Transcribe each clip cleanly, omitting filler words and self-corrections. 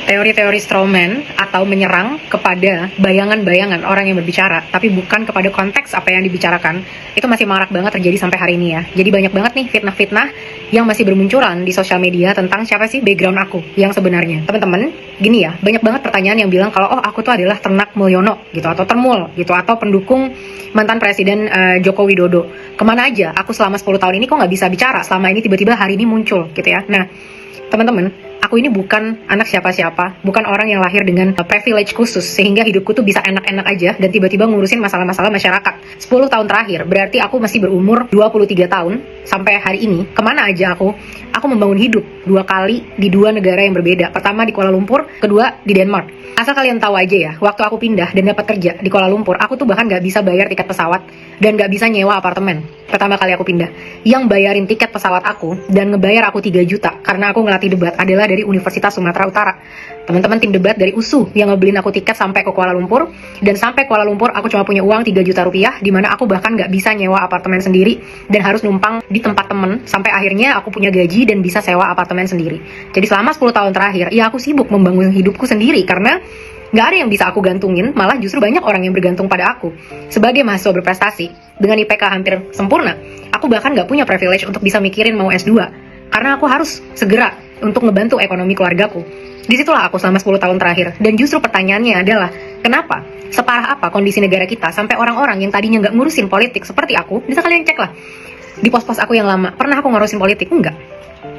teori-teori strawman atau menyerang kepada bayangan-bayangan orang yang berbicara, tapi bukan kepada konteks apa yang dibicarakan, itu masih marak banget terjadi sampai hari ini ya. Jadi banyak banget nih fitnah-fitnah yang masih bermunculan di sosial media tentang siapa sih background aku yang sebenarnya. Teman-teman, gini ya, banyak banget pertanyaan yang bilang kalau aku tuh adalah ternak Mulyono gitu, atau termul gitu, atau pendukung mantan Presiden Joko Widodo. Kemana aja aku selama 10 tahun ini kok nggak bisa bicara, selama ini tiba-tiba hari ini muncul gitu ya. Nah, teman-teman, aku ini bukan anak siapa-siapa, bukan orang yang lahir dengan privilege khusus sehingga hidupku tuh bisa enak-enak aja dan tiba-tiba ngurusin masalah-masalah masyarakat. 10 tahun terakhir, berarti aku masih berumur 23 tahun sampai hari ini. Kemana aja aku membangun hidup 2 kali di 2 negara yang berbeda. Pertama di Kuala Lumpur, kedua di Denmark. Asal kalian tahu aja ya, waktu aku pindah dan dapat kerja di Kuala Lumpur, aku tuh bahkan gak bisa bayar tiket pesawat dan gak bisa nyewa apartemen. Pertama kali aku pindah, yang bayarin tiket pesawat aku dan ngebayar aku 3 juta karena aku ngelatih debat adalah dari Universitas Sumatera Utara. Teman-teman tim debat dari USU yang ngebeliin aku tiket sampai ke Kuala Lumpur, dan sampai Kuala Lumpur aku cuma punya uang 3 juta rupiah, dimana aku bahkan gak bisa nyewa apartemen sendiri dan harus numpang di tempat temen sampai akhirnya aku punya gaji dan bisa sewa apartemen sendiri. Jadi selama 10 tahun terakhir, ya aku sibuk membangun hidupku sendiri karena nggak ada yang bisa aku gantungin, malah justru banyak orang yang bergantung pada aku. Sebagai mahasiswa berprestasi, dengan IPK hampir sempurna, aku bahkan nggak punya privilege untuk bisa mikirin mau S2, karena aku harus segera untuk ngebantu ekonomi keluargaku. Disitulah aku selama 10 tahun terakhir, dan justru pertanyaannya adalah, kenapa? Separah apa kondisi negara kita, sampai orang-orang yang tadinya nggak ngurusin politik seperti aku, bisa kalian cek lah, di pos-pos aku yang lama, pernah aku ngurusin politik? Enggak.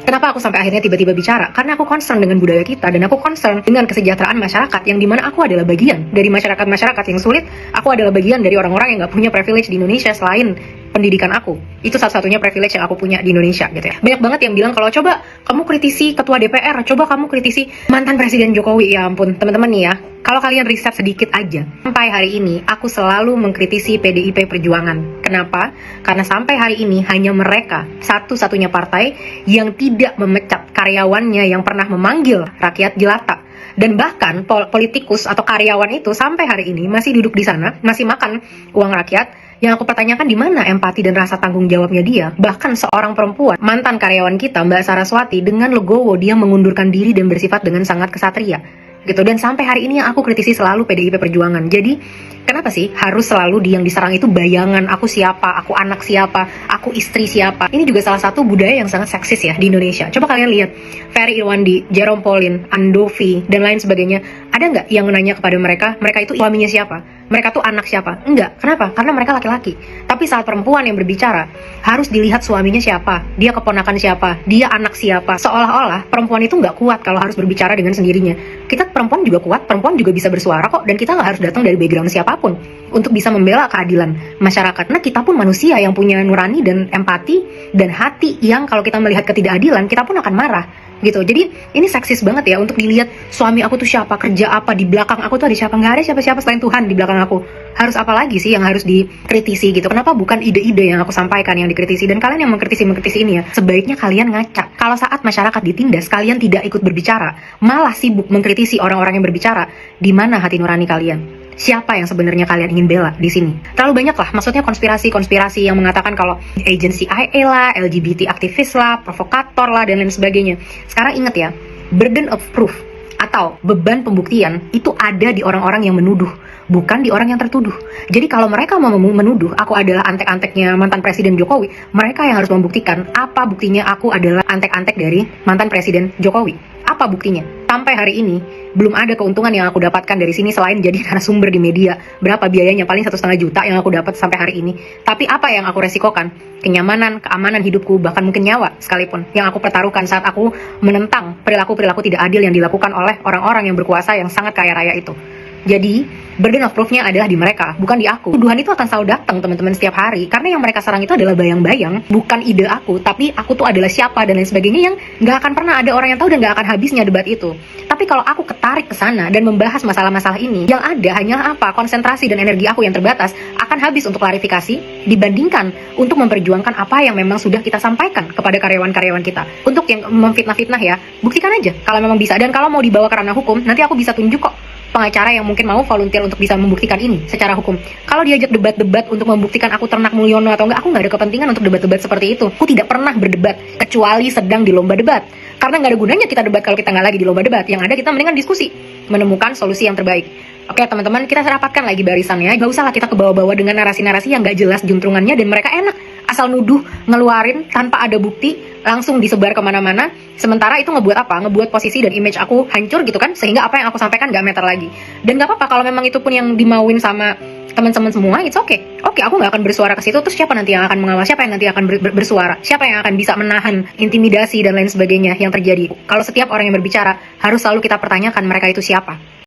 Kenapa aku sampai akhirnya tiba-tiba bicara? Karena aku concern dengan budaya kita dan aku concern dengan kesejahteraan masyarakat yang dimana aku adalah bagian dari masyarakat-masyarakat yang sulit. Aku adalah bagian dari orang-orang yang gak punya privilege di Indonesia selain pendidikan aku. Itu satu-satunya privilege yang aku punya di Indonesia gitu ya. Banyak banget yang bilang kalau coba kamu kritisi ketua DPR, coba kamu kritisi mantan Presiden Jokowi. Ya ampun, teman-teman nih ya. Kalau kalian riset sedikit aja, sampai hari ini aku selalu mengkritisi PDIP Perjuangan. Kenapa? Karena sampai hari ini hanya mereka satu-satunya partai yang tidak memecat karyawannya yang pernah memanggil rakyat jelata. Dan bahkan politikus atau karyawan itu sampai hari ini masih duduk di sana, masih makan uang rakyat. Yang aku pertanyakan, di mana empati dan rasa tanggung jawabnya dia? Bahkan seorang perempuan, mantan karyawan kita, Mbak Saraswati, dengan legowo dia mengundurkan diri dan bersifat dengan sangat kesatria gitu. Dan sampai hari ini yang aku kritisi selalu PDIP Perjuangan. Jadi kenapa sih harus selalu yang diserang itu bayangan aku siapa, aku anak siapa, aku istri siapa? Ini juga salah satu budaya yang sangat seksis ya di Indonesia. Coba kalian lihat Ferry Irwandi, Jerome Pauline, Andovi dan lain sebagainya. Ada nggak yang nanya kepada mereka itu suaminya siapa? Mereka tuh anak siapa? Enggak. Kenapa? Karena mereka laki-laki. Tapi saat perempuan yang berbicara, harus dilihat suaminya siapa, dia keponakan siapa, dia anak siapa. Seolah-olah perempuan itu nggak kuat kalau harus berbicara dengan sendirinya. Kita perempuan juga kuat, perempuan juga bisa bersuara kok, dan kita nggak harus datang dari background siapapun untuk bisa membela keadilan masyarakat. Nah, kita pun manusia yang punya nurani dan empati dan hati yang kalau kita melihat ketidakadilan, kita pun akan marah gitu. Jadi ini seksis banget ya untuk dilihat suami aku tuh siapa, kerja apa, di belakang aku tuh ada siapa. Nggak ada siapa-siapa selain Tuhan di belakang aku. Harus apa lagi sih yang harus dikritisi gitu? Kenapa bukan ide-ide yang aku sampaikan yang dikritisi? Dan kalian yang mengkritisi ini ya, sebaiknya kalian ngaca. Kalau saat masyarakat ditindas, kalian tidak ikut berbicara, malah sibuk mengkritisi orang-orang yang berbicara. Di mana hati nurani kalian? Siapa yang sebenarnya kalian ingin bela di sini? Terlalu banyak lah, maksudnya konspirasi yang mengatakan kalau agency IA lah, LGBT aktivis lah, provokator lah, dan lain sebagainya. Sekarang ingat ya, burden of proof atau beban pembuktian itu ada di orang-orang yang menuduh, bukan di orang yang tertuduh. Jadi kalau mereka mau menuduh aku adalah antek-anteknya mantan Presiden Jokowi, mereka yang harus membuktikan apa buktinya aku adalah antek-antek dari mantan Presiden Jokowi. Apa buktinya? Sampai hari ini belum ada keuntungan yang aku dapatkan dari sini selain jadi narasumber di media. Berapa biayanya? Paling 1,5 juta yang aku dapat sampai hari ini. Tapi apa yang aku resikokan? Kenyamanan, keamanan hidupku, bahkan mungkin nyawa sekalipun yang aku pertaruhkan saat aku menentang perilaku-perilaku tidak adil yang dilakukan oleh orang-orang yang berkuasa yang sangat kaya raya itu. Jadi, burden of proof-nya adalah di mereka, bukan di aku. Tuduhan itu akan selalu datang, teman-teman, setiap hari. Karena yang mereka serang itu adalah bayang-bayang, bukan ide aku. Tapi aku tuh adalah siapa, dan lain sebagainya yang nggak akan pernah ada orang yang tahu dan nggak akan habisnya debat itu. Tapi kalau aku ketarik ke sana dan membahas masalah-masalah ini, yang ada hanyalah apa? Konsentrasi dan energi aku yang terbatas akan habis untuk klarifikasi, dibandingkan untuk memperjuangkan apa yang memang sudah kita sampaikan kepada karyawan-karyawan kita. Untuk yang memfitnah-fitnah ya, buktikan aja kalau memang bisa. Dan kalau mau dibawa ke ranah hukum, nanti aku bisa tunjuk kok pengacara yang mungkin mau volunteer untuk bisa membuktikan ini secara hukum. Kalau diajak debat-debat untuk membuktikan aku ternak Mulyono atau enggak, aku nggak ada kepentingan untuk debat-debat seperti itu. Aku tidak pernah berdebat kecuali sedang di lomba debat. Karena nggak ada gunanya kita debat kalau kita nggak lagi di lomba debat. Yang ada kita mendingan diskusi, menemukan solusi yang terbaik. Oke teman-teman, kita rapatkan lagi barisannya. Gak usah lah kita ke bawah-bawah dengan narasi-narasi yang gak jelas juntrungannya, dan mereka enak asal nuduh, ngeluarin tanpa ada bukti, langsung disebar kemana-mana. Sementara itu ngebuat apa? Ngebuat posisi dan image aku hancur gitu kan, sehingga apa yang aku sampaikan gak meter lagi. Dan gak apa-apa kalau memang itu pun yang dimauin sama teman-teman semua, it's okay. Oke, aku nggak akan bersuara ke situ. Terus siapa nanti yang akan mengawal? Siapa yang nanti akan bersuara? Siapa yang akan bisa menahan intimidasi dan lain sebagainya yang terjadi? Kalau setiap orang yang berbicara harus selalu kita pertanyakan mereka itu siapa.